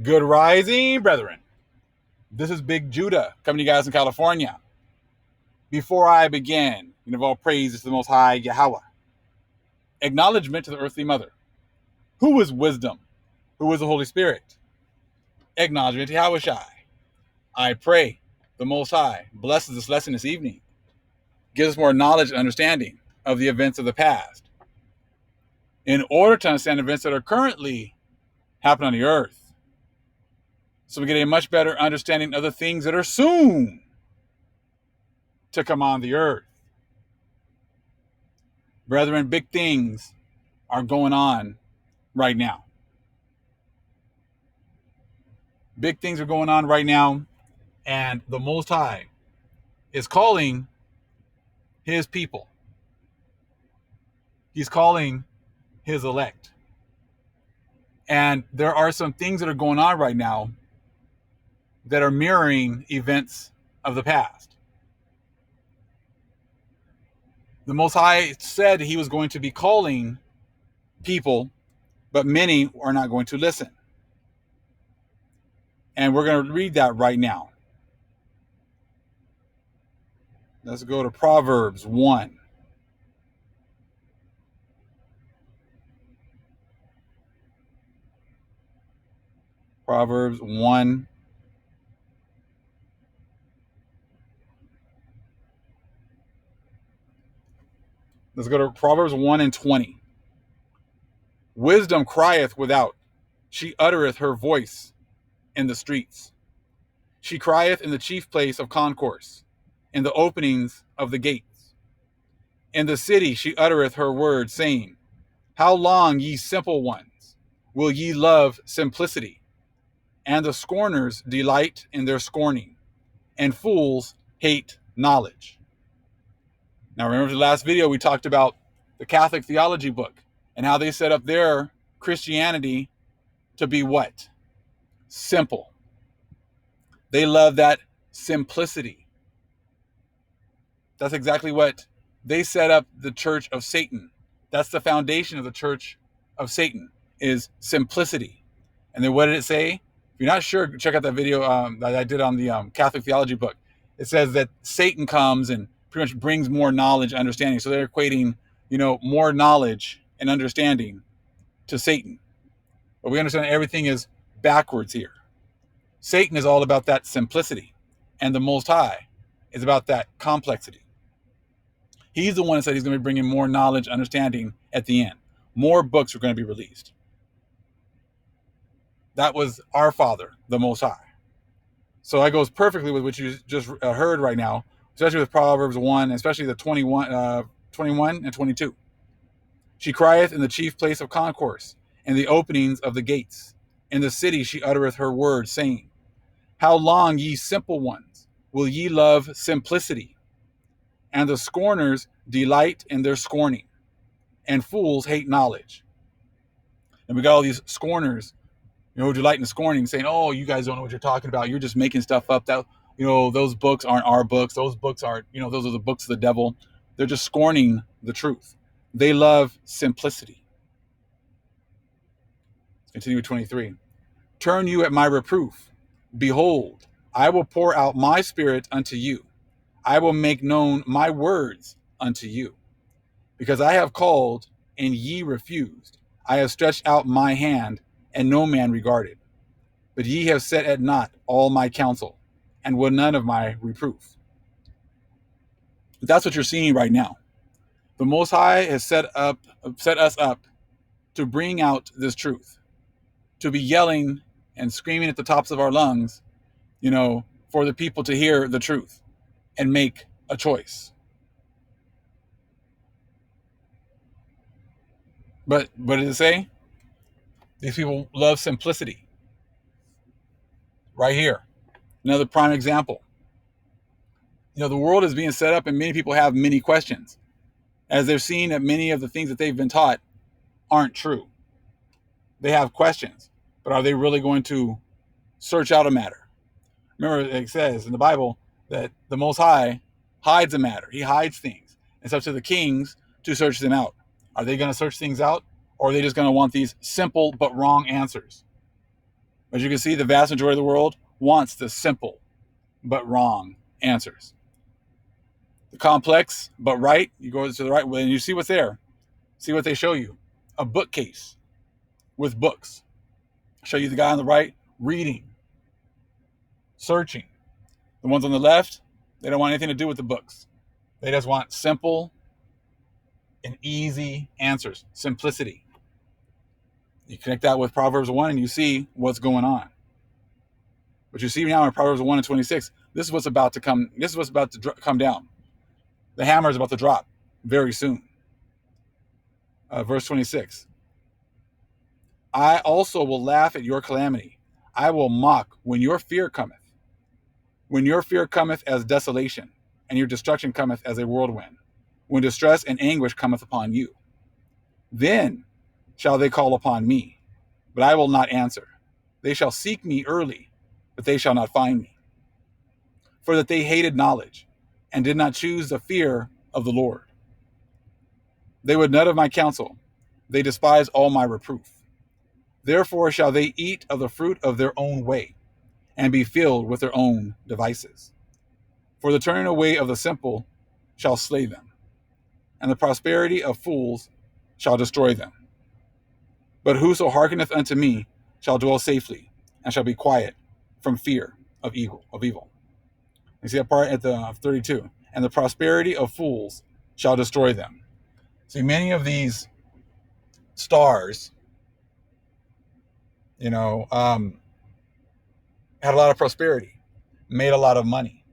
Good rising, brethren. This is Big Judah coming to you guys in California. Before I begin, of all praise is to the Most High Yahweh. Acknowledgement to the earthly mother. Who is wisdom? Who is the Holy Spirit? Acknowledgement to Yahweh Shai. I pray the Most High blesses this lesson this evening, gives us more knowledge and understanding of the events of the past, in order to understand events that are currently happening on the earth, so we get a much better understanding of the things that are soon to come on the earth. Brethren, big things are going on right now. Big things are going on right now, and the Most High is calling his people. He's calling his elect. And there are some things that are going on right now that are mirroring events of the past. The Most High said he was going to be calling people, but many are not going to listen. And we're going to read that right now. Let's go to Proverbs 1. Proverbs 1. Let's go to Proverbs 1 and 20. Wisdom crieth without. She uttereth her voice in the streets. She crieth in the chief place of concourse, in the openings of the gates. In the city she uttereth her word, saying, How long, ye simple ones, will ye love simplicity? And the scorners delight in their scorning, and fools hate knowledge. Now remember the last video we talked about the Catholic theology book and how they set up their Christianity to be what? Simple. They love that simplicity. That's exactly what they set up the Church of Satan. That's the foundation of the Church of Satan, is simplicity. And then what did it say? If you're not sure, check out that video that I did on the Catholic theology book. It says that Satan comes and pretty much brings more knowledge and understanding. So they're equating, more knowledge and understanding to Satan. But we understand everything is backwards here. Satan is all about that simplicity, and the Most High is about that complexity. He's the one that said he's going to be bringing more knowledge, understanding at the end. More books are going to be released. That was our Father, the Most High. So that goes perfectly with what you just heard right now, especially with Proverbs 1, especially the 21 and 22. She crieth in the chief place of concourse, in the openings of the gates. In the city she uttereth her word, saying, How long, ye simple ones, will ye love simplicity? And the scorners delight in their scorning, and fools hate knowledge. And we got all these scorners, who delight in scorning, saying, oh, you guys don't know what you're talking about. You're just making stuff up. That, those books aren't our books. Those books aren't, those are the books of the devil. They're just scorning the truth. They love simplicity. Let's continue with 23. Turn you at my reproof. Behold, I will pour out my spirit unto you. I will make known my words unto you. Because I have called, and ye refused. I have stretched out my hand, and no man regarded. But ye have set at naught all my counsel, and would none of my reproof. That's what you're seeing right now. The Most High has set us up to bring out this truth, to be yelling and screaming at the tops of our lungs, for the people to hear the truth and make a choice. But what did it say? These people love simplicity. Right here. Another prime example. The world is being set up and many people have many questions, as they're seeing that many of the things that they've been taught aren't true. They have questions, but are they really going to search out a matter? Remember, it says in the Bible that the Most High hides a matter. He hides things. It's up to the kings to search them out. Are they going to search things out, or are they just going to want these simple but wrong answers? As you can see, the vast majority of the world wants the simple but wrong answers. The complex but right, you go to the right way and you see what's there. See what they show you. A bookcase with books. Show you the guy on the right reading, searching. The ones on the left, they don't want anything to do with the books. They just want simple and easy answers, simplicity. You connect that with Proverbs 1 and you see what's going on. But you see now in Proverbs 1 and 26, this is what's about to come. This is what's about to come down. The hammer is about to drop very soon. Verse 26. I also will laugh at your calamity. I will mock when your fear cometh. When your fear cometh as desolation, and your destruction cometh as a whirlwind. When distress and anguish cometh upon you. Then shall they call upon me, but I will not answer. They shall seek me early, but they shall not find me. For that they hated knowledge, and did not choose the fear of the Lord. They would none of my counsel. They despise all my reproof. Therefore shall they eat of the fruit of their own way, and be filled with their own devices. For the turning away of the simple shall slay them, and the prosperity of fools shall destroy them. But whoso hearkeneth unto me shall dwell safely, and shall be quiet from fear of evil. You see that part at the 32. And the prosperity of fools shall destroy them. See, many of these stars, had a lot of prosperity, made a lot of money,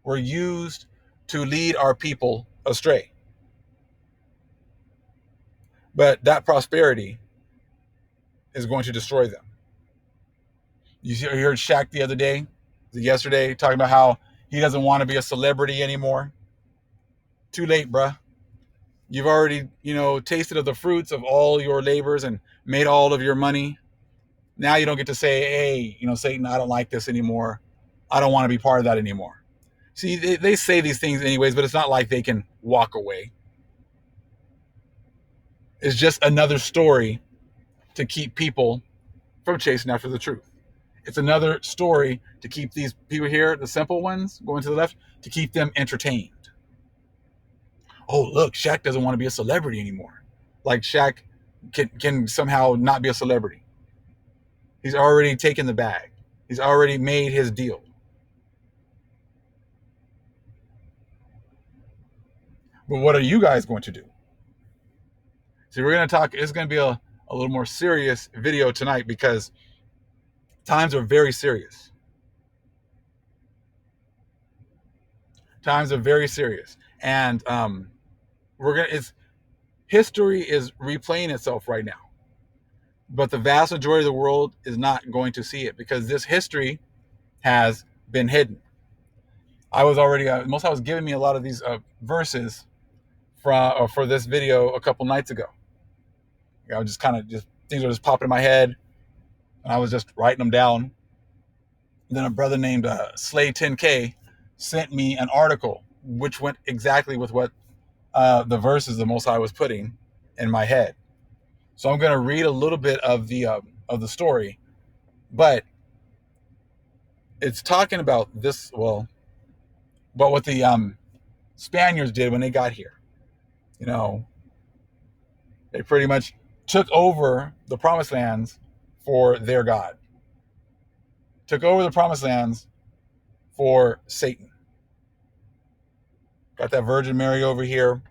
were used to lead our people astray. But that prosperity is going to destroy them. You heard Shaq the other day, yesterday, talking about how he doesn't want to be a celebrity anymore. Too late, bruh. You've already, tasted of the fruits of all your labors and made all of your money. Now you don't get to say, hey, Satan, I don't like this anymore. I don't want to be part of that anymore. See, they say these things anyways, but it's not like they can walk away. It's just another story to keep people from chasing after the truth. It's another story to keep these people here, the simple ones going to the left, to keep them entertained. Oh, look, Shaq doesn't want to be a celebrity anymore. Like Shaq can somehow not be a celebrity. He's already taken the bag. He's already made his deal. But what are you guys going to do? See, we're going to talk. It's going to be a little more serious video tonight because times are very serious. Times are very serious. And history is replaying itself right now. But the vast majority of the world is not going to see it because this history has been hidden. I was already, Most I was giving me a lot of these verses for this video a couple nights ago. I was just things were just popping in my head, and I was just writing them down. And then a brother named Slay 10K sent me an article which went exactly with what the verses the Most High was putting in my head. So I'm going to read a little bit of the story, but it's talking about this. Well, but what the Spaniards did when they got here, they pretty much took over the promised lands for their God. Took over the promised lands for Satan. Got that Virgin Mary over here.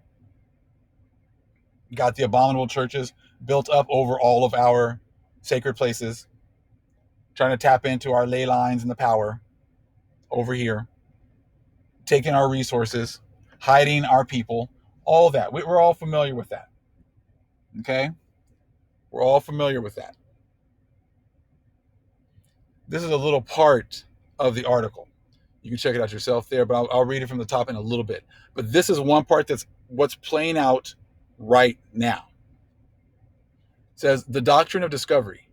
Got the abominable churches built up over all of our sacred places. Trying to tap into our ley lines and the power over here. Taking our resources. Hiding our people. All that. We're all familiar with that. Okay? We're all familiar with that. This is a little part of the article. You can check it out yourself there, but I'll read it from the top in a little bit. But this is one part that's what's playing out right now. It says, the doctrine of discovery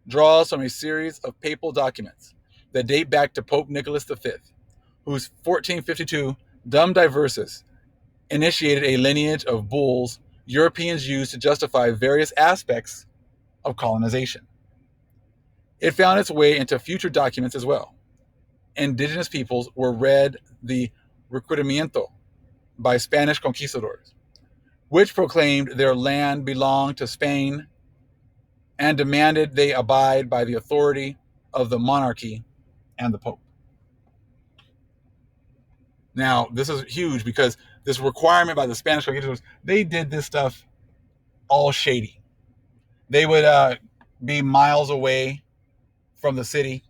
draws from a series of papal documents that date back to Pope Nicholas V, whose 1452 Dum Diversus initiated a lineage of bulls Europeans used to justify various aspects of colonization. It found its way into future documents as well. Indigenous peoples were read the Requerimiento by Spanish conquistadors, which proclaimed their land belonged to Spain and demanded they abide by the authority of the monarchy and the Pope. Now, this is huge because this requirement by the Spanish conquistadors, they did this stuff all shady. They would be miles away from the city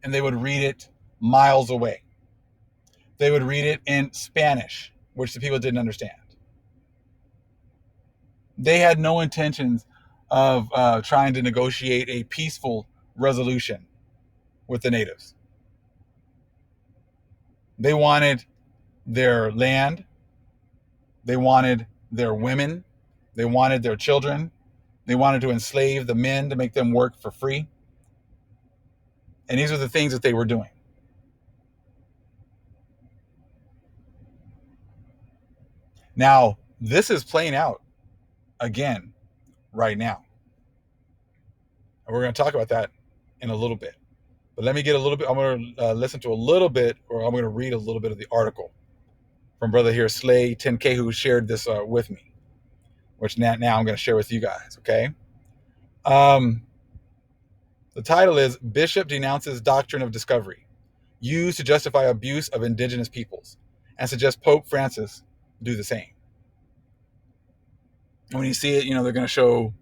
and they would read it miles away. They would read it in Spanish, which the people didn't understand. They had no intentions of trying to negotiate a peaceful resolution with the natives. They wanted their land, they wanted their women, they wanted their children, they wanted to enslave the men to make them work for free. And these are the things that they were doing. Now, this is playing out again right now. And we're going to talk about that in a little bit. But let me get a little bit, I'm going to listen to a little bit, or I'm going to read a little bit of the article from brother here, Slay 10K, who shared this with me, which now I'm going to share with you guys, okay? The title is Bishop Denounces Doctrine of Discovery, Used to Justify Abuse of Indigenous Peoples, and suggests Pope Francis do the same. And when you see it, they're going to show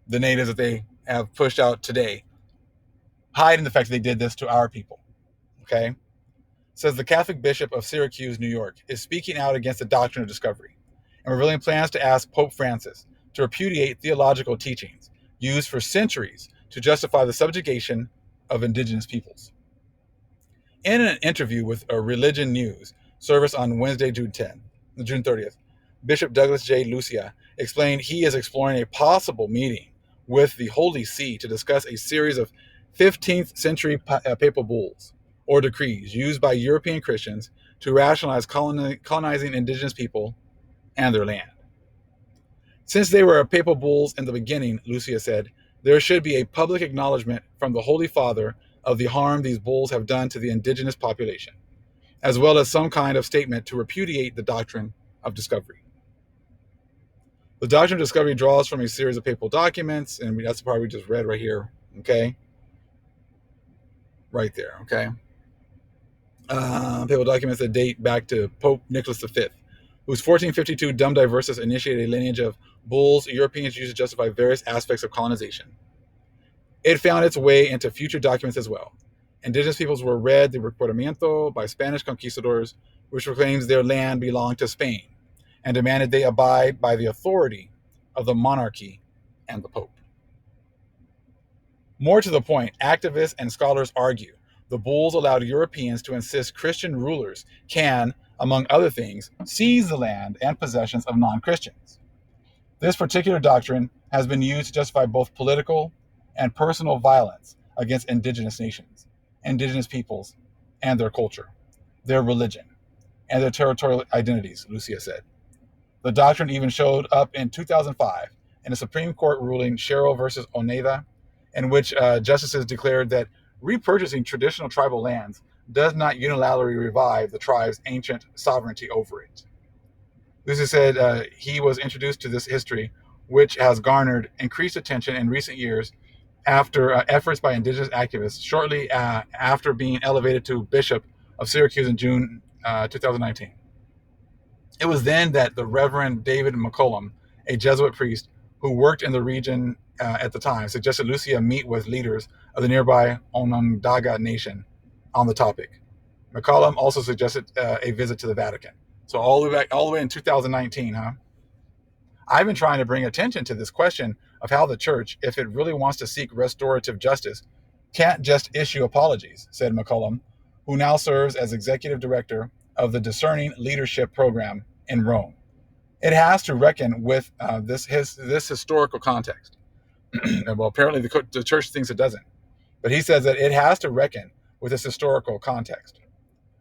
the natives that they have pushed out today, hiding the fact that they did this to our people, okay? Says the Catholic Bishop of Syracuse, New York, is speaking out against the doctrine of discovery and revealing plans to ask Pope Francis to repudiate theological teachings used for centuries to justify the subjugation of indigenous peoples. In an interview with a Religion News service on Wednesday, June 30th, Bishop Douglas J. Lucia explained he is exploring a possible meeting with the Holy See to discuss a series of 15th century papal bulls or decrees used by European Christians to rationalize colonizing indigenous people and their land. Since they were papal bulls in the beginning, Lucia said, there should be a public acknowledgement from the Holy Father of the harm these bulls have done to the indigenous population, as well as some kind of statement to repudiate the doctrine of discovery. The doctrine of discovery draws from a series of papal documents, and that's the part we just read right here, okay? Right there, okay? Papal documents that date back to Pope Nicholas V, whose 1452 Dum Diversas initiated a lineage of bulls Europeans used to justify various aspects of colonization. It found its way into future documents as well. Indigenous peoples were read the Requerimiento by Spanish conquistadors, which proclaims their land belonged to Spain, and demanded they abide by the authority of the monarchy and the Pope. More to the point, activists and scholars argue the bulls allowed Europeans to insist Christian rulers can, among other things, seize the land and possessions of non-Christians. This particular doctrine has been used to justify both political and personal violence against indigenous nations, indigenous peoples, and their culture, their religion, and their territorial identities, Lucia said. The doctrine even showed up in 2005 in a Supreme Court ruling, Sherrill versus Oneida, in which justices declared that repurchasing traditional tribal lands does not unilaterally revive the tribe's ancient sovereignty over it. Lucia said he was introduced to this history, which has garnered increased attention in recent years after efforts by indigenous activists shortly after being elevated to Bishop of Syracuse in June 2019. It was then that the Reverend David McCollum, a Jesuit priest who worked in the region at the time, suggested Lucia meet with leaders of the nearby Onondaga Nation on the topic. McCollum also suggested a visit to the Vatican. So all the way in 2019, huh? I've been trying to bring attention to this question of how the church, if it really wants to seek restorative justice, can't just issue apologies, said McCollum, who now serves as executive director of the Discerning Leadership Program in Rome. It has to reckon with this historical context. Well, apparently the church thinks it doesn't. But he says that it has to reckon with this historical context.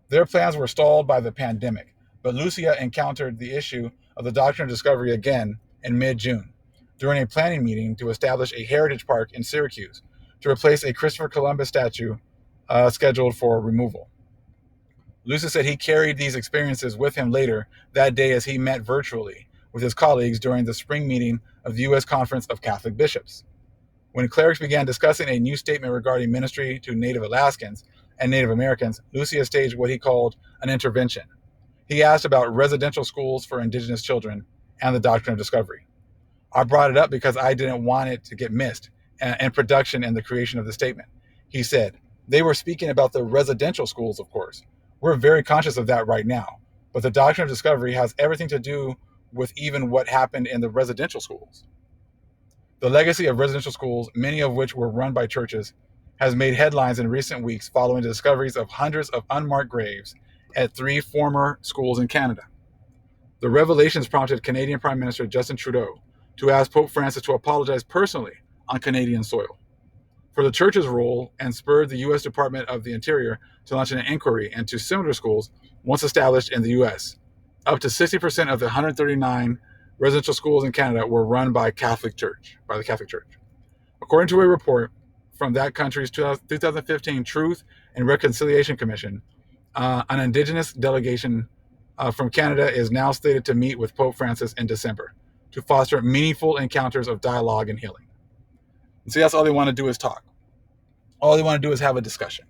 Their plans were stalled by the pandemic, but Lucia encountered the issue of the doctrine of discovery again in mid-June during a planning meeting to establish a heritage park in Syracuse to replace a Christopher Columbus statue scheduled for removal. Lucius said he carried these experiences with him later that day as he met virtually with his colleagues during the spring meeting of the U.S. Conference of Catholic Bishops. When clerics began discussing a new statement regarding ministry to Native Alaskans and Native Americans, Lucius staged what he called an intervention. He asked about residential schools for indigenous children and the doctrine of discovery. I brought it up because I didn't want it to get missed in production and the creation of the statement. He said, they were speaking about the residential schools, of course. We're very conscious of that right now. But the doctrine of discovery has everything to do with even what happened in the residential schools. The legacy of residential schools, many of which were run by churches, has made headlines in recent weeks following the discoveries of hundreds of unmarked graves at 3 former schools in Canada. The revelations prompted Canadian Prime Minister Justin Trudeau to ask Pope Francis to apologize personally on Canadian soil for the church's role and spurred the U.S. Department of the Interior to launch an inquiry into similar schools once established in the U.S. Up to 60% of the 139 residential schools in Canada were run by the Catholic Church. According to a report from that country's 2015 Truth and Reconciliation Commission, an Indigenous delegation from Canada is now slated to meet with Pope Francis in December to foster meaningful encounters of dialogue and healing. And see, that's all they want to do is talk. All they want to do is have a discussion.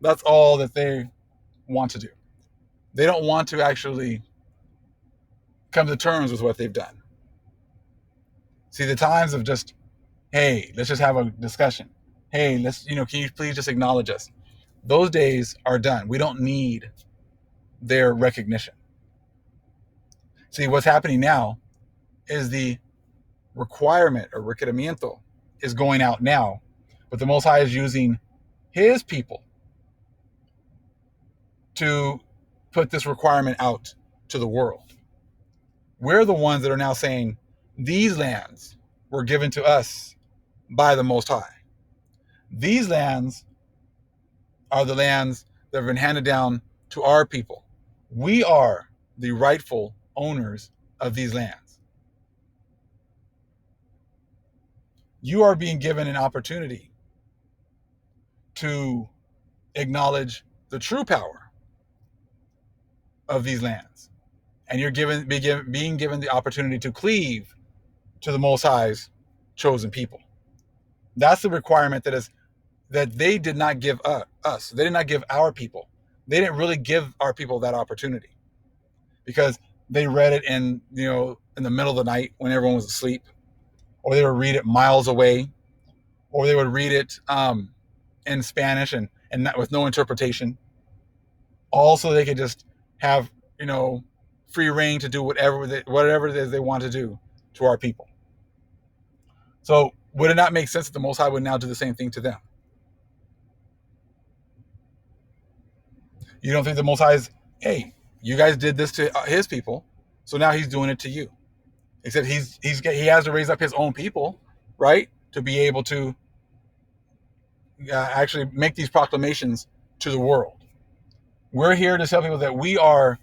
That's all that they want to do. They don't want to actually come to terms with what they've done. See, the times of just, hey, let's just have a discussion. Hey, can you please just acknowledge us? Those days are done. We don't need their recognition. See, what's happening now is the requirement or requerimiento is going out now, but the Most High is using his people to put this requirement out to the world. We're the ones that are now saying these lands were given to us by the Most High. These lands are the lands that have been handed down to our people. We are the rightful owners of these lands. You are being given an opportunity to acknowledge the true power of these lands. And you're being given the opportunity to cleave to the Most High's chosen people. That's the requirement that they did not give us. They did not give our people. They didn't really give our people that opportunity because they read it in the middle of the night when everyone was asleep, or they would read it miles away, or they would read it in Spanish and not, with no interpretation. Also, they could just have free reign to do whatever it is they want to do to our people. So would it not make sense that the Most High would now do the same thing to them? You don't think the Most High is, hey, you guys did this to his people, so now he's doing it to you? Except he has to raise up his own people, right, to be able to actually make these proclamations to the world. We're here to tell people that we are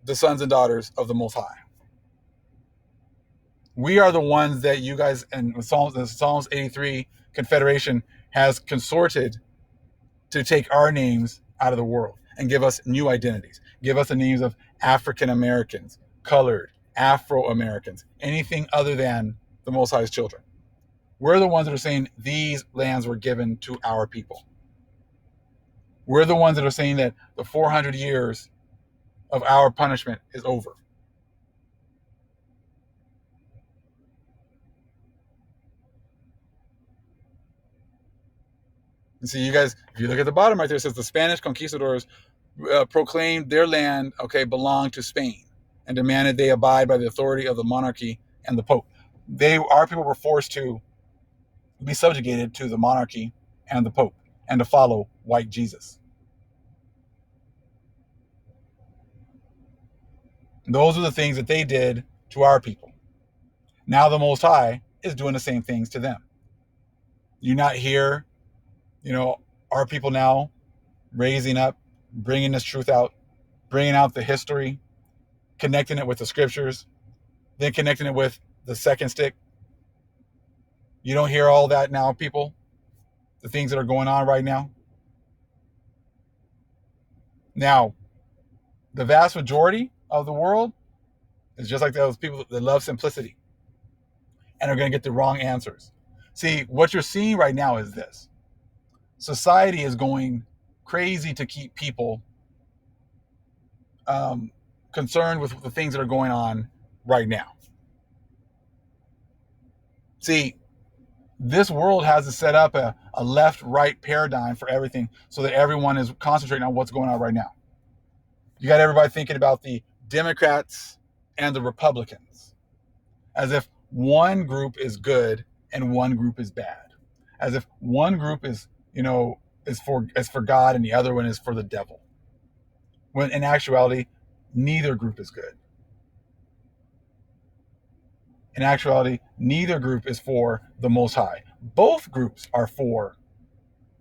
the sons and daughters of the Most High. We are the ones that you guys and the Psalms 83 Confederation has consorted to take our names out of the world and give us new identities. Give us the names of African Americans, colored, Afro Americans, anything other than the Most High's children. We're the ones that are saying these lands were given to our people. We're the ones that are saying that the 400 years of our punishment is over. And see, you guys, if you look at the bottom right there, it says the Spanish conquistadors proclaimed their land, belonged to Spain and demanded they abide by the authority of the monarchy and the Pope. Our people were forced to be subjugated to the monarchy and the Pope and to follow white Jesus. Those are the things that they did to our people. Now the Most High is doing the same things to them. You not hear, our people now raising up, bringing this truth out, bringing out the history, connecting it with the scriptures, then connecting it with the second stick. You don't hear all that now, people? The things that are going on right now? Now, the vast majority of the world is just like those people that love simplicity and are going to get the wrong answers. See, what you're seeing right now is this: society is going crazy to keep people um, concerned with the things that are going on right now. See, this world has to set up a left right paradigm for everything so that everyone is concentrating on what's going on right now. You got everybody thinking about the Democrats and the Republicans as if one group is good and one group is bad, as if one group is, is for God and the other one is for the devil, when in actuality neither group is good. In actuality, neither group is for the Most High. Both groups are for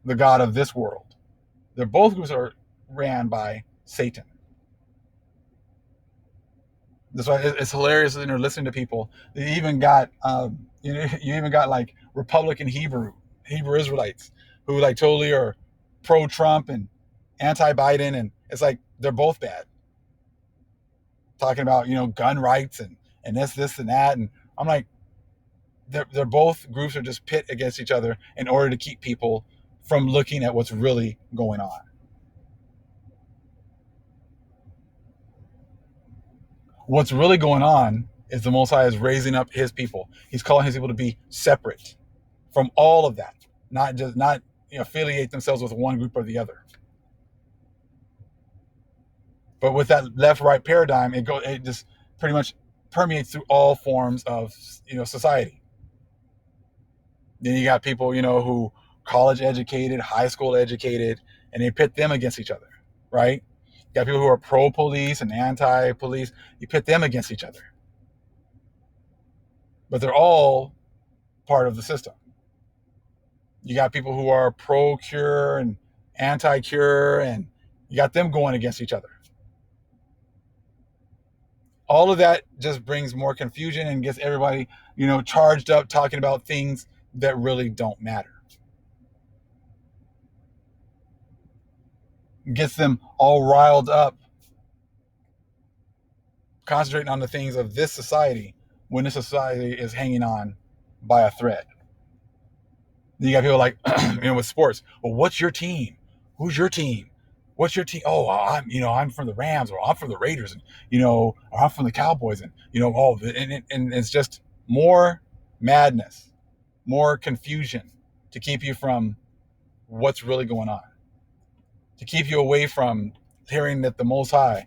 the God of this world. They're both groups are ran by Satan. That's why it's hilarious when you're listening to people. They even got, you even got like Republican Hebrew Israelites who like totally are pro-Trump and anti-Biden, and it's like they're both bad. Talking about gun rights and this and that, and I'm like, they're both groups are just pit against each other in order to keep people from looking at what's really going on. What's really going on is the Most High is raising up his people. He's calling his people to be separate from all of that, not affiliate themselves with one group or the other. But with that left-right paradigm, it just pretty much permeates through all forms of society. Then you got people who college educated, high school educated, and they pit them against each other, right? You got people who are pro-police and anti-police. You pit them against each other, but they're all part of the system. You got people who are pro-cure and anti-cure, and you got them going against each other. All of that just brings more confusion and gets everybody, charged up talking about things that really don't matter. It gets them all riled up, concentrating on the things of this society when this society is hanging on by a thread. Then you got people like, with sports. Well, what's your team? Who's your team? What's your team? Oh, I'm from the Rams, or I'm from the Raiders, and or I'm from the Cowboys, and and it's just more madness, more confusion to keep you from what's really going on, to keep you away from hearing that the Most High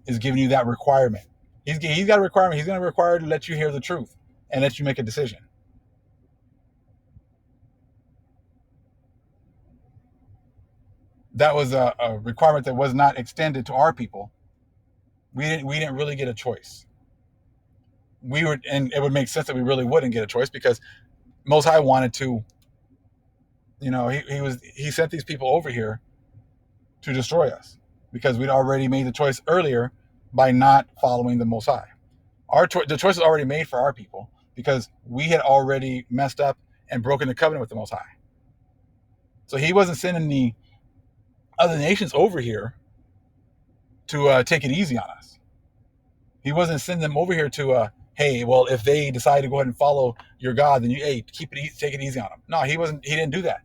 is giving you that requirement. He's got a requirement. He's going to require to let you hear the truth and let you make a decision. That was a requirement that was not extended to our people. We didn't really get a choice. And it would make sense that we really wouldn't get a choice, because Most High wanted to, he sent these people over here to destroy us, because we'd already made the choice earlier by not following the Most High. The choice was already made for our people, because we had already messed up and broken the covenant with the Most High. So he wasn't sending the other nations over here to take it easy on us. He wasn't sending them over here to, hey, well, if they decide to go ahead and follow your God, then take it easy on them. No, he didn't do that.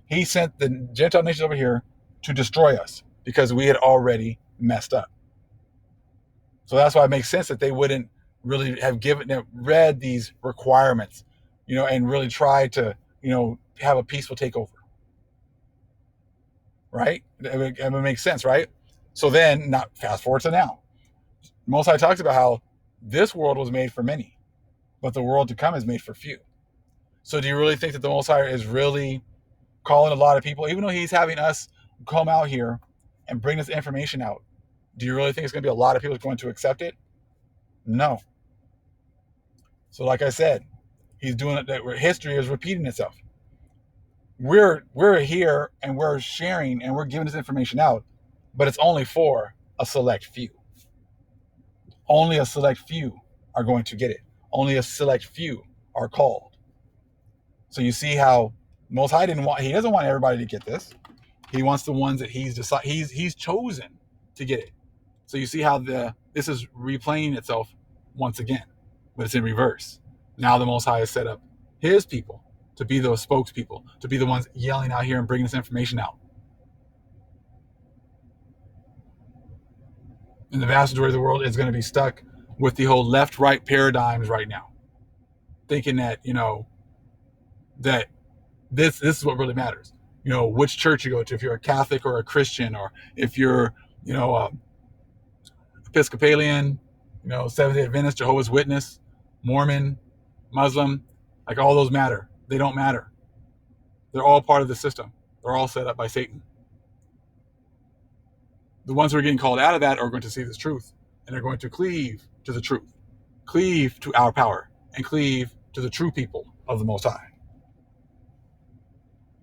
He sent the Gentile nations over here to destroy us, because we had already messed up. So that's why it makes sense that they wouldn't really have read these requirements, and really try to, have a peaceful takeover. Right? It would make sense, right? So then, not fast forward to now. Most High talks about how this world was made for many, but the world to come is made for few. So do you really think that the Most High is really calling a lot of people, even though he's having us come out here and bring this information out? Do you really think it's going to be a lot of people going to accept it? No. So like I said, he's doing it. History is repeating itself. We're here and we're sharing and we're giving this information out, but it's only for a select few. Only a select few are going to get it. Only a select few are called. So you see how Most High he doesn't want everybody to get this. He wants the ones that he's chosen to get it. So you see how this is replaying itself once again, but it's in reverse. Now the Most High has set up his people to be those spokespeople, to be the ones yelling out here and bringing this information out. And the vast majority of the world is going to be stuck with the whole left-right paradigms right now, thinking that that this is what really matters. Which church you go to, if you're a Catholic or a Christian, or if you're Episcopalian, Seventh-day Adventist, Jehovah's Witness, Mormon, Muslim, like all those matter. They don't matter. They're all part of the system. They're all set up by Satan. The ones who are getting called out of that are going to see this truth, and they're going to cleave to the truth, cleave to our power, and cleave to the true people of the Most High.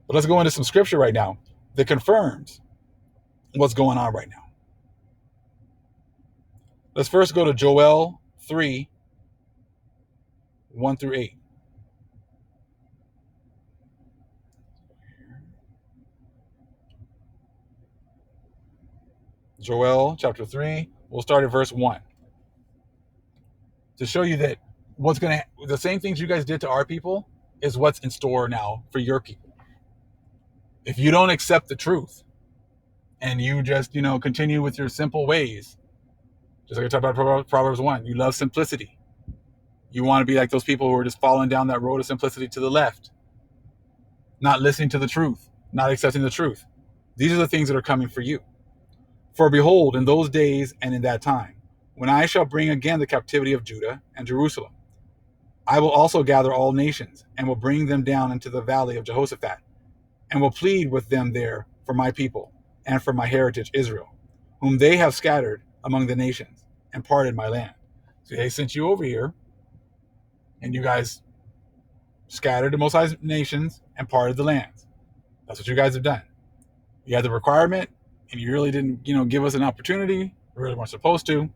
But let's go into some scripture right now that confirms what's going on right now. Let's first go to Joel 3, 1 through 8. Joel chapter 3, we'll start at verse 1. To show you that the same things you guys did to our people is what's in store now for your people. If you don't accept the truth and you just, continue with your simple ways, just like I talked about Proverbs 1, you love simplicity. You want to be like those people who are just falling down that road of simplicity to the left, not listening to the truth, not accepting the truth. These are the things that are coming for you. For behold, in those days and in that time, when I shall bring again the captivity of Judah and Jerusalem, I will also gather all nations, and will bring them down into the valley of Jehoshaphat, and will plead with them there for my people, and for my heritage Israel, whom they have scattered among the nations, and parted my land. So they sent you over here, and you guys scattered the Most High nations and parted the lands. That's what you guys have done. You had the requirement, and you really didn't, give us an opportunity. We really weren't supposed to.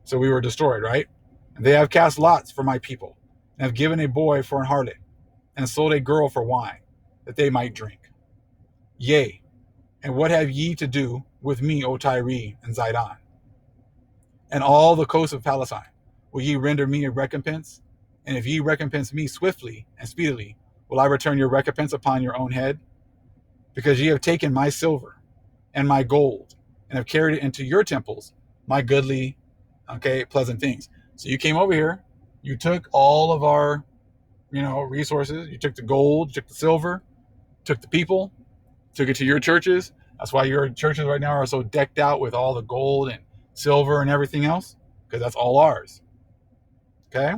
So we were destroyed, right? And they have cast lots for my people, and have given a boy for an harlot, and sold a girl for wine, that they might drink. Yea, and what have ye to do with me, O Tyre and Zidon, and all the coasts of Palestine? Will ye render me a recompense? And if ye recompense me swiftly and speedily, will I return your recompense upon your own head? Because ye have taken my silver and my gold, and have carried it into your temples, my goodly, pleasant things. So you came over here, you took all of our, resources. You took the gold, you took the silver, took the people, took it to your churches. That's why your churches right now are so decked out with all the gold and silver and everything else, because that's all ours. Okay?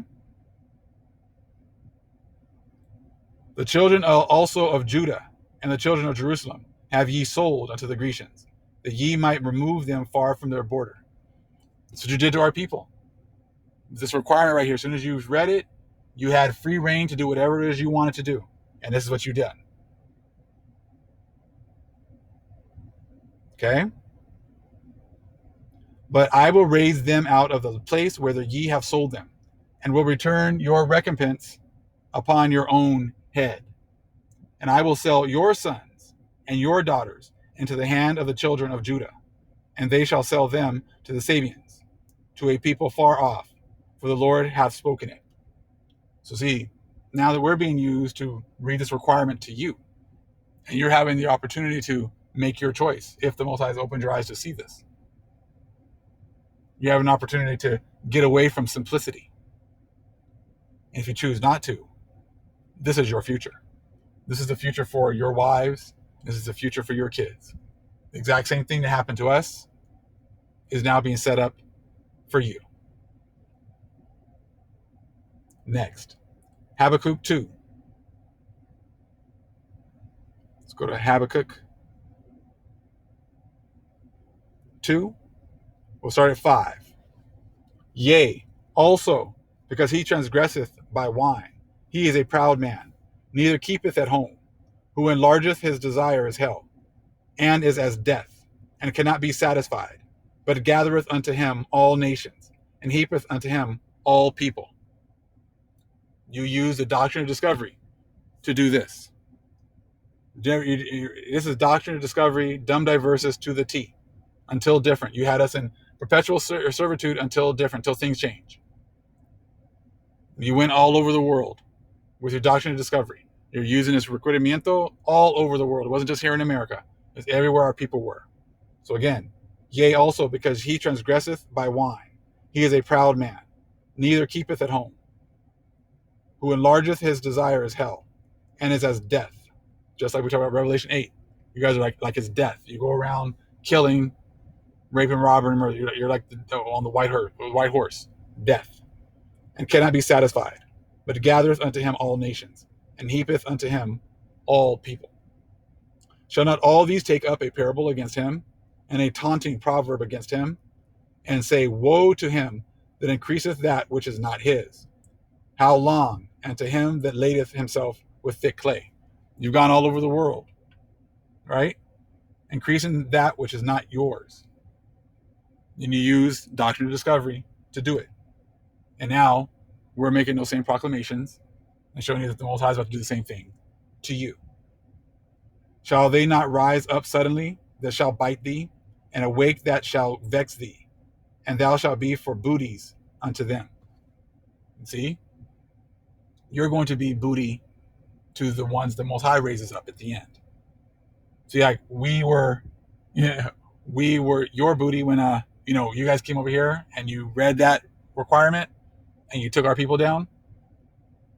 The children also of Judah and the children of Jerusalem have ye sold unto the Grecians, that ye might remove them far from their border. That's what you did to our people. This requirement right here, as soon as you read it, you had free reign to do whatever it is you wanted to do. And this is what you did. Okay? But I will raise them out of the place whither ye have sold them, and will return your recompense upon your own head. And I will sell your sons and your daughters into the hand of the children of Judah, and they shall sell them to the Sabeans, to a people far off, for the Lord hath spoken it. So see, now that we're being used to read this requirement to you, and you're having the opportunity to make your choice if the Most High has opened your eyes to see this. You have an opportunity to get away from simplicity. And if you choose not to, this is your future. This is the future for your wives. This is the future for your kids. The exact same thing that happened to us is now being set up for you. Next, Habakkuk 2. Let's go to Habakkuk 2. We'll start at 5. Yea, also, because he transgresseth by wine, he is a proud man, neither keepeth at home, who enlargeth his desire is hell, and is as death, and cannot be satisfied, but gathereth unto him all nations, and heapeth unto him all people. You use the doctrine of discovery to do this. This is doctrine of discovery, dum diversus to the T, until different. You had us in perpetual servitude until different, until things change. You went all over the world with your doctrine of discovery. You're using this requerimiento all over the world. It wasn't just here in America. It's everywhere our people were. So again, yea also, because he transgresseth by wine. He is a proud man, neither keepeth at home. Who enlargeth his desire is hell, and is as death. Just like we talk about Revelation 8. You guys are like it's death. You go around killing, raping, robbing, and murder. You're like on the white horse, death, and cannot be satisfied, but gathereth unto him all nations, and heapeth unto him all people. Shall not all these take up a parable against him, and a taunting proverb against him, and say, woe to him that increaseth that which is not his? How long? And to him that ladeth himself with thick clay. You've gone all over the world, right? Increasing that which is not yours. And you use doctrine of discovery to do it. And now we're making those same proclamations and showing you that the Most High is about to do the same thing to you. Shall they not rise up suddenly that shall bite thee, and awake that shall vex thee, and thou shalt be for booties unto them? See? You're going to be booty to the ones the Most High raises up at the end. See, like we were your booty when you guys came over here and you read that requirement and you took our people down.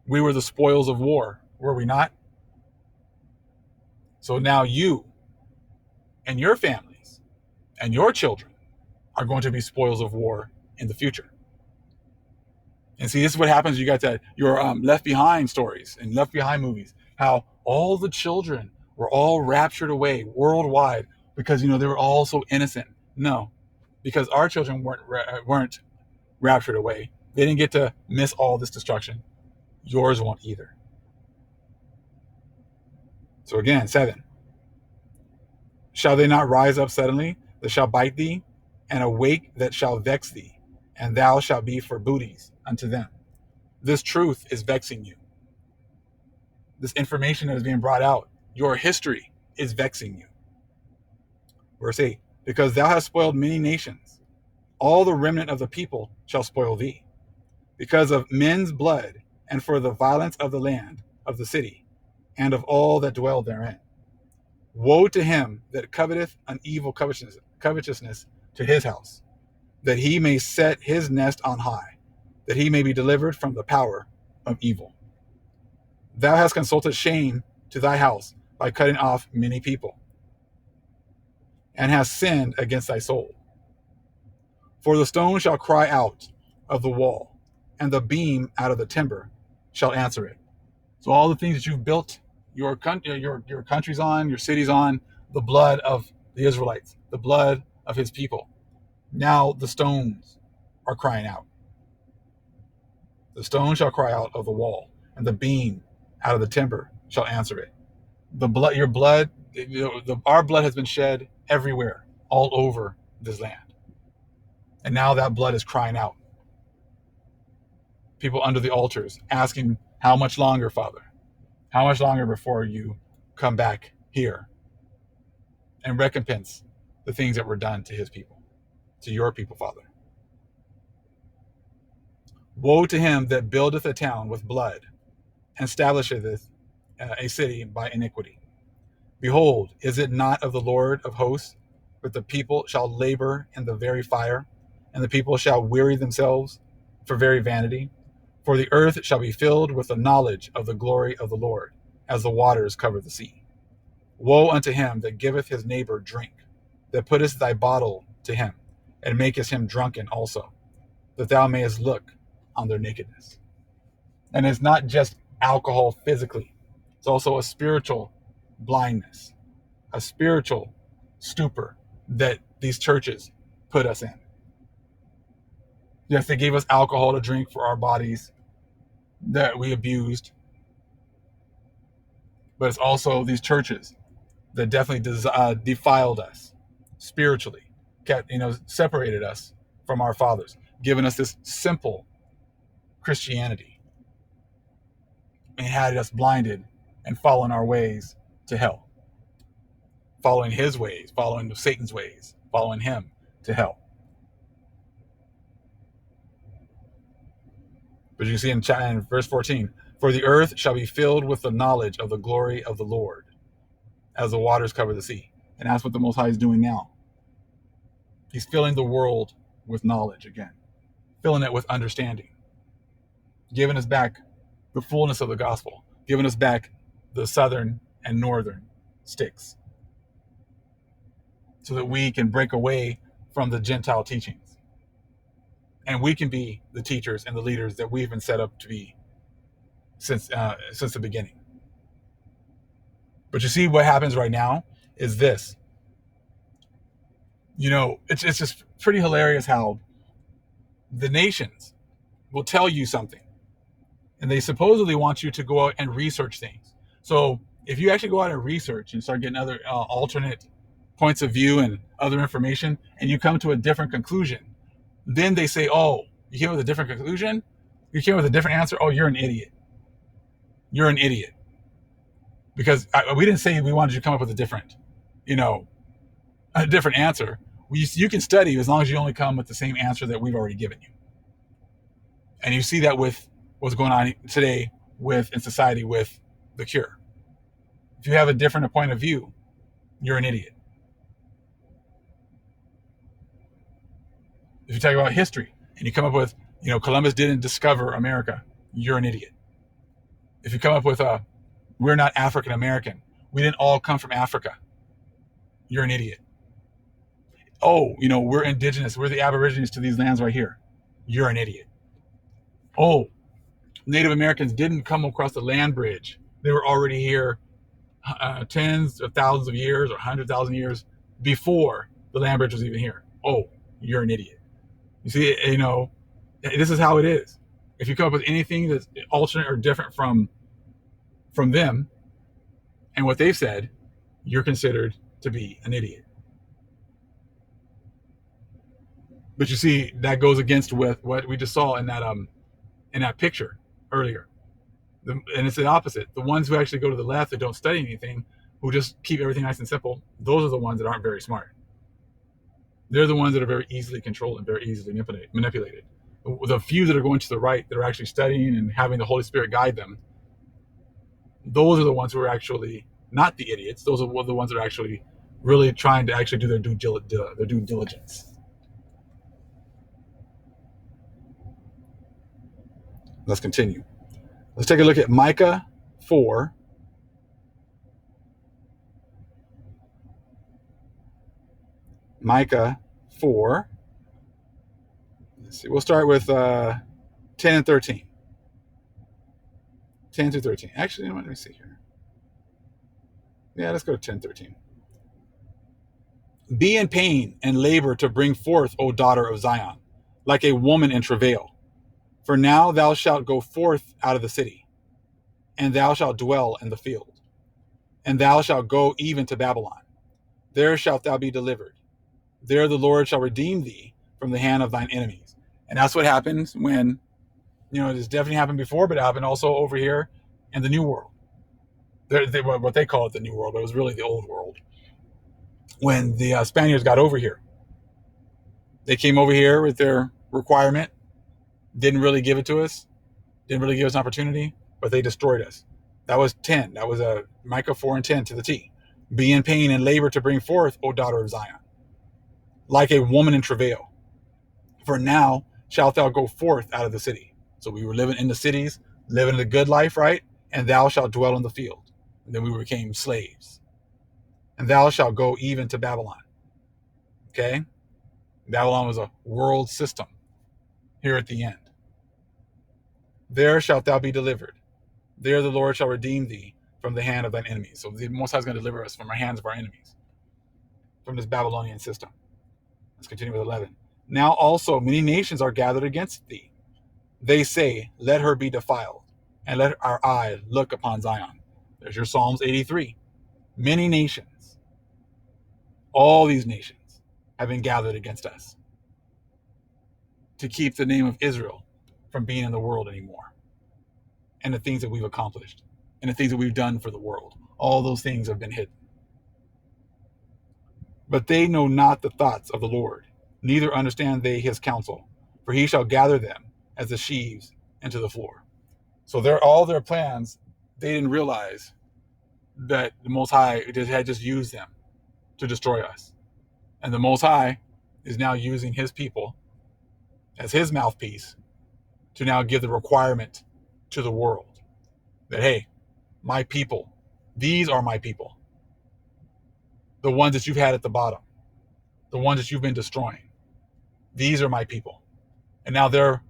We were the spoils of war, were we not? So now you and your families and your children are going to be spoils of war in the future. And see, this is what happens. You got that your Left Behind stories and Left Behind movies, how all the children were all raptured away worldwide because they were all so innocent. No, because our children weren't raptured away. They didn't get to miss all this destruction. Yours won't either. So again, 7. Shall they not rise up suddenly that shall bite thee, and awake that shall vex thee, and thou shalt be for booties unto them? This truth is vexing you. This information that is being brought out, your history is vexing you. Verse 8, because thou hast spoiled many nations, all the remnant of the people shall spoil thee, because of men's blood, and for the violence of the land, of the city, and of all that dwell therein. Woe to him that coveteth an evil covetousness to his house, that he may set his nest on high, that he may be delivered from the power of evil. Thou hast consulted shame to thy house by cutting off many people, and hast sinned against thy soul. For the stone shall cry out of the wall, and the beam out of the timber shall answer it. So all the things that you've built your countries on, your cities on, the blood of the Israelites, the blood of his people. Now the stones are crying out. The stone shall cry out of the wall, and the beam out of the timber shall answer it. The blood, your blood, our blood has been shed everywhere, all over this land. And now that blood is crying out. People under the altars asking, how much longer, Father? How much longer before you come back here and recompense the things that were done to his people, to your people, Father? Woe to him that buildeth a town with blood, and establisheth a city by iniquity. Behold, is it not of the Lord of hosts? But the people shall labor in the very fire, and the people shall weary themselves for very vanity. For the earth shall be filled with the knowledge of the glory of the Lord, as the waters cover the sea. Woe unto him that giveth his neighbor drink, that puttest thy bottle to him, and makest him drunken also, that thou mayest look on their nakedness. And it's not just alcohol physically, it's also a spiritual blindness, a spiritual stupor that these churches put us in. Yes, they gave us alcohol to drink for our bodies that we abused, but it's also these churches that definitely defiled us spiritually, separated us from our fathers, giving us this simple Christianity and had us blinded and following our ways to hell, following his ways, following Satan's ways, following him to hell. But you see in verse 14, for the earth shall be filled with the knowledge of the glory of the Lord, as the waters cover the sea. And that's what the Most High is doing now. He's filling the world with knowledge again, filling it with understanding, giving us back the fullness of the gospel, giving us back the southern and northern sticks, so that we can break away from the Gentile teachings. And we can be the teachers and the leaders that we've been set up to be since the beginning. But you see what happens right now is this. It's just pretty hilarious how the nations will tell you something, and they supposedly want you to go out and research things. So if you actually go out and research and start getting other alternate points of view and other information, and you come to a different conclusion, then they say, oh, you came with a different conclusion? You came with a different answer? Oh, you're an idiot. You're an idiot. Because we didn't say we wanted you to come up with a different answer. You can study as long as you only come with the same answer that we've already given you. And you see that with what's going on today in society with the cure. If you have a different point of view, you're an idiot. If you talk about history and you come up with, Columbus didn't discover America, you're an idiot. If you come up with we're not African American, we didn't all come from Africa, you're an idiot. Oh, we're indigenous, we're the aborigines to these lands right here, you're an idiot. Oh, Native Americans didn't come across the land bridge, they were already here tens of thousands of years or 100,000 years before the land bridge was even here. Oh, you're an idiot. You see, this is how it is. If you come up with anything that's alternate or different from them and what they've said, you're considered to be an idiot. But you see, that goes against with what we just saw in that picture earlier. And it's the opposite. The ones who actually go to the left that don't study anything, who just keep everything nice and simple, those are the ones that aren't very smart. They're the ones that are very easily controlled and very easily manipulated. The few that are going to the right, that are actually studying and having the Holy Spirit guide them, those are the ones who are actually not the idiots. Those are the ones that are actually really trying to actually do their due diligence. Let's continue. Let's take a look at Micah 4. Micah 4. Let's see. We'll start with 10 and 13. 10 through 13. Actually, let me see here. Yeah, let's go to 10, 13. Be in pain and labor to bring forth, O daughter of Zion, like a woman in travail. For now thou shalt go forth out of the city, and thou shalt dwell in the field. And thou shalt go even to Babylon. There shalt thou be delivered. There the Lord shall redeem thee from the hand of thine enemies. And that's what happens when, it's definitely happened before, but it happened also over here in the New World. What they call it the New World, but it was really the Old World. When the Spaniards got over here, they came over here with their requirement, didn't really give it to us, didn't really give us an opportunity, but they destroyed us. That was 10. That was Micah 4 and 10 to the T. Be in pain and labor to bring forth, O daughter of Zion, like a woman in travail. For now shalt thou go forth out of the city. So we were living in the cities, living the good life, right? And thou shalt dwell in the field. And then we became slaves. And thou shalt go even to Babylon. Okay? Babylon was a world system here at the end. There shalt thou be delivered. There the Lord shall redeem thee from the hand of thine enemies. So the Most High is going to deliver us from our hands of our enemies, from this Babylonian system. Let's continue with 11. Now also many nations are gathered against thee. They say, let her be defiled, and let our eye look upon Zion. There's your Psalms 83. Many nations, all these nations, have been gathered against us to keep the name of Israel from being in the world anymore and the things that we've accomplished. and the things that we've done for the world. All those things have been hidden. But they know not the thoughts of the Lord, neither understand they his counsel, for he shall gather them as the sheaves into the floor. So all their plans, they didn't realize that the Most High had just used them to destroy us. And the Most High is now using his people as his mouthpiece to now give the requirement to the world that, hey, my people, these are my people. The ones that you've had at the bottom, the ones that you've been destroying. These are my people. And now they're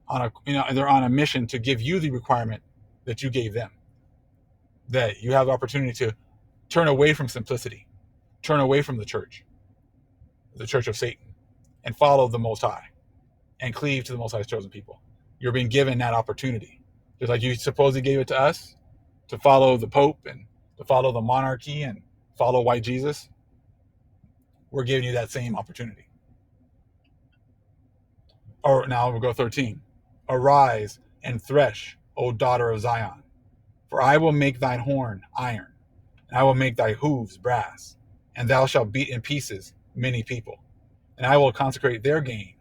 on a mission to give you the requirement that you gave them. That you have the opportunity to turn away from simplicity, turn away from the church of Satan, and follow the Most High and cleave to the Most High's chosen people. You're being given that opportunity. Just like you supposedly gave it to us to follow the Pope and to follow the monarchy and follow white Jesus. We're giving you that same opportunity. Or now we'll go 13. Arise and thresh, O daughter of Zion, for I will make thine horn iron, and I will make thy hooves brass, and thou shalt beat in pieces many people. And I will consecrate their gain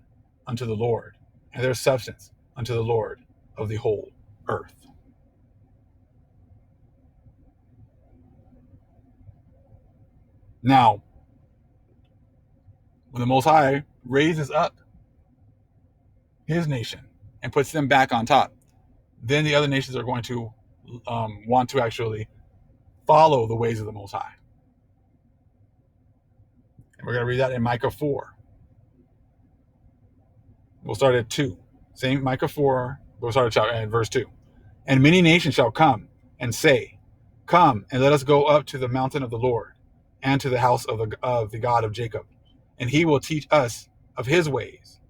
unto the Lord, and their substance unto the Lord of the whole earth. Now, when the Most High raises up his nation and puts them back on top, then the other nations are going to want to actually follow the ways of the Most High. And we're going to read that in Micah 4. We'll start at 2. Same Micah 4. We'll start at verse 2. And many nations shall come and say, come and let us go up to the mountain of the Lord and to the house of the God of Jacob. And he will teach us of his ways,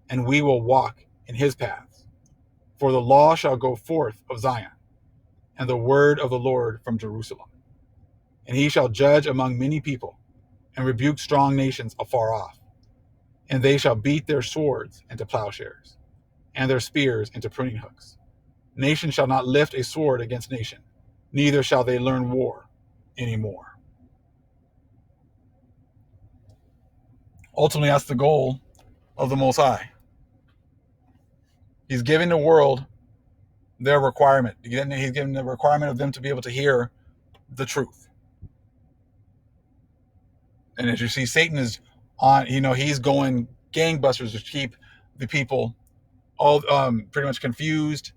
and we will walk in his paths. For the law shall go forth of Zion, and the word of the Lord from Jerusalem. And he shall judge among many people, and rebuke strong nations afar off. And they shall beat their swords into plowshares, and their spears into pruning hooks. Nation shall not lift a sword against nation, neither shall they learn war anymore. Ultimately, that's the goal of the Most High. He's giving the world their requirement. He's giving the requirement of them to be able to hear the truth. And as you see, Satan is on, he's going gangbusters to keep the people all pretty much confused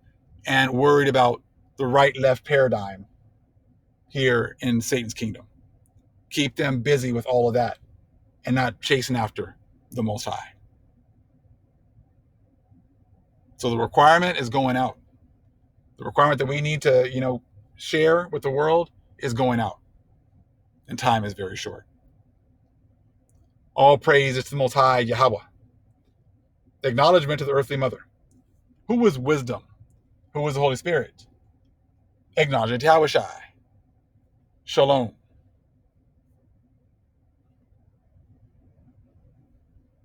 and worried about the right-left paradigm here in Satan's kingdom. Keep them busy with all of that and not chasing after the Most High. So the requirement is going out. The requirement that we need to, share with the world is going out. And time is very short. All praise is to the Most High, Yahweh. The acknowledgement to the earthly mother. Who was wisdom? Who was the Holy Spirit? Acknowledgement to Yahweh Shai. Shalom.